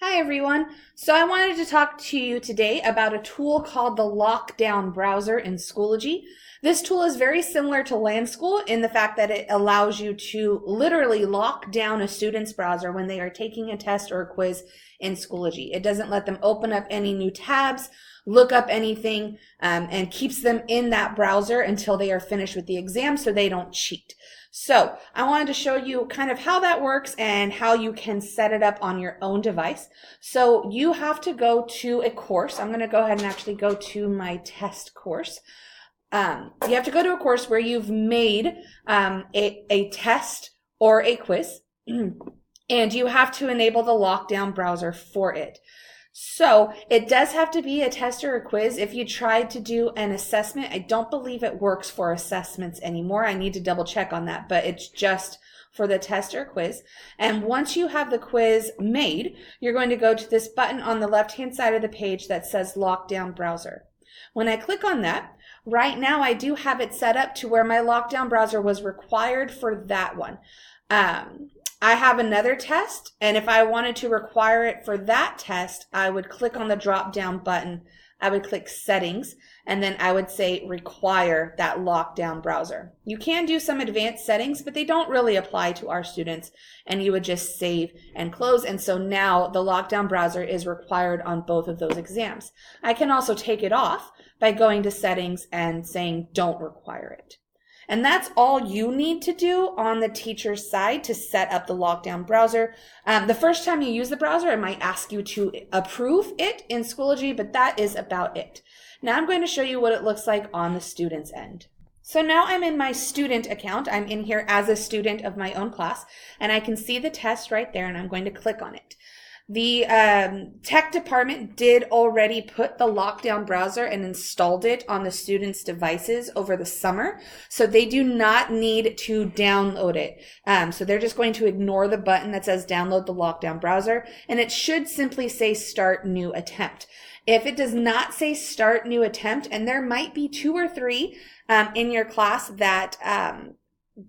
Hi everyone. So I wanted to talk to you today about a tool called the Lockdown Browser in Schoology. This tool is very similar to LandSchool in the fact that it allows you to literally lock down a student's browser when they are taking a test or a quiz in Schoology. It doesn't let them open up any new tabs, look up anything, and keeps them in that browser until they are finished with the exam so they don't cheat. So I wanted to show you kind of how that works and how you can set it up on your own device. So you have to go to a course. I'm going to go ahead and actually go to my test course. You have to go to a course where you've made a test or a quiz, and you have to enable the lockdown browser for it. So it does have to be a test or a quiz. If you tried to do an assessment, I don't believe it works for assessments anymore. I need to double check on that, but it's just for the test or quiz. And once you have the quiz made, you're going to go to this button on the left-hand side of the page that says Lockdown Browser. When I click on that, right now I do have it set up to where my lockdown browser was required for that one. I have another test, and if I wanted to require it for that test, I would click on the drop-down button. I would click Settings, and then I would say Require that lockdown browser. You can do some advanced settings, but they don't really apply to our students, and you would just save and close, and so now the lockdown browser is required on both of those exams. I can also take it off by going to Settings and saying Don't require it. And that's all you need to do on the teacher's side to set up the lockdown browser. The first time you use the browser, it might ask you to approve it in Schoology, but that is about it. Now I'm going to show you what it looks like on the student's end. So now I'm in my student account. I'm in here as a student of my own class, and I can see the test right there, and I'm going to click on it. The tech department did already put the lockdown browser and installed it on the students' devices over the summer, so they do not need to download it. So they're just going to ignore the button that says download the lockdown browser, and it should simply say start new attempt. If it does not say start new attempt, and there might be 2 or 3 in your class that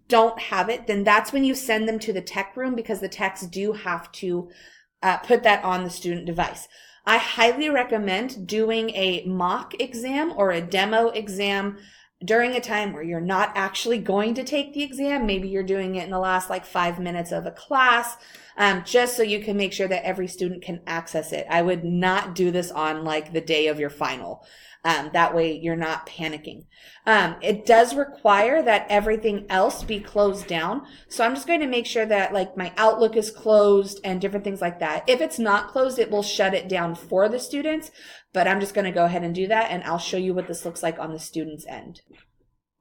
don't have it, then that's when you send them to the tech room, because the techs do have to put that on the student device. I highly recommend doing a mock exam or a demo exam during a time where you're not actually going to take the exam. Maybe you're doing it in the last 5 minutes of a class, just so you can make sure that every student can access it. I would not do this on the day of your final. That way you're not panicking. It does require that everything else be closed down. So I'm just going to make sure that my Outlook is closed and different things like that. If it's not closed, it will shut it down for the students, but I'm just going to go ahead and do that, and I'll show you what this looks like on the student's end.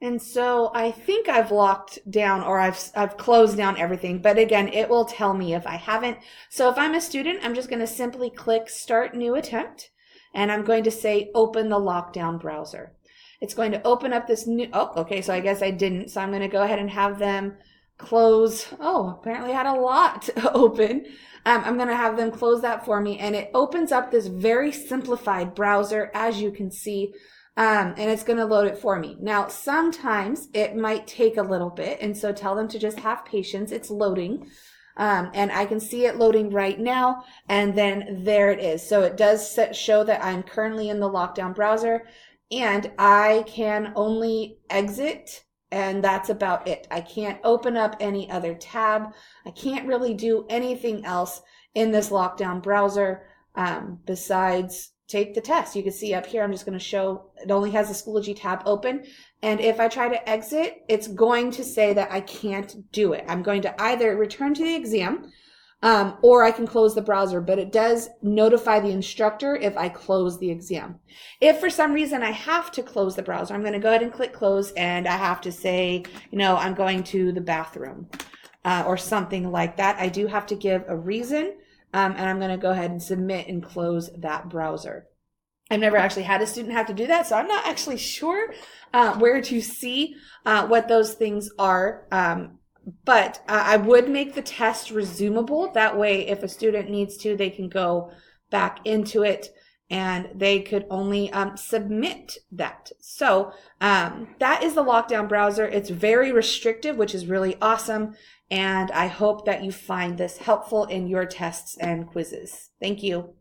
And so I think I've locked down, or I've closed down everything, but again, it will tell me if I haven't. So if I'm a student, I'm just going to simply click Start New Attempt, and I'm going to say open the lockdown browser. It's going to open up this new, okay, so I guess I didn't. So I'm going to go ahead and have them close, apparently I had a lot to open. I'm going to have them close that for me, and it opens up this very simplified browser, as you can see, and it's going to load it for me. Now, sometimes it might take a little bit, and so tell them to just have patience. It's loading. And I can see it loading right now, and then there it is. So it does show that I'm currently in the lockdown browser, and I can only exit, and that's about it. I can't open up any other tab. I can't really do anything else in this lockdown browser besides take the test. You can see up here, I'm just going to show it only has the Schoology tab open. And if I try to exit, it's going to say that I can't do it. I'm going to either return to the exam or I can close the browser, but it does notify the instructor if I close the exam. If for some reason I have to close the browser, I'm going to go ahead and click close, and I have to say, I'm going to the bathroom or something like that. I do have to give a reason. And I'm going to go ahead and submit and close that browser. I've never actually had a student have to do that, so I'm not actually sure where to see what those things are. But I would make the test resumable. That way, if a student needs to, they can go back into it and they could only submit that. So that is the Lockdown browser. It's very restrictive, which is really awesome. And I hope that you find this helpful in your tests and quizzes. Thank you.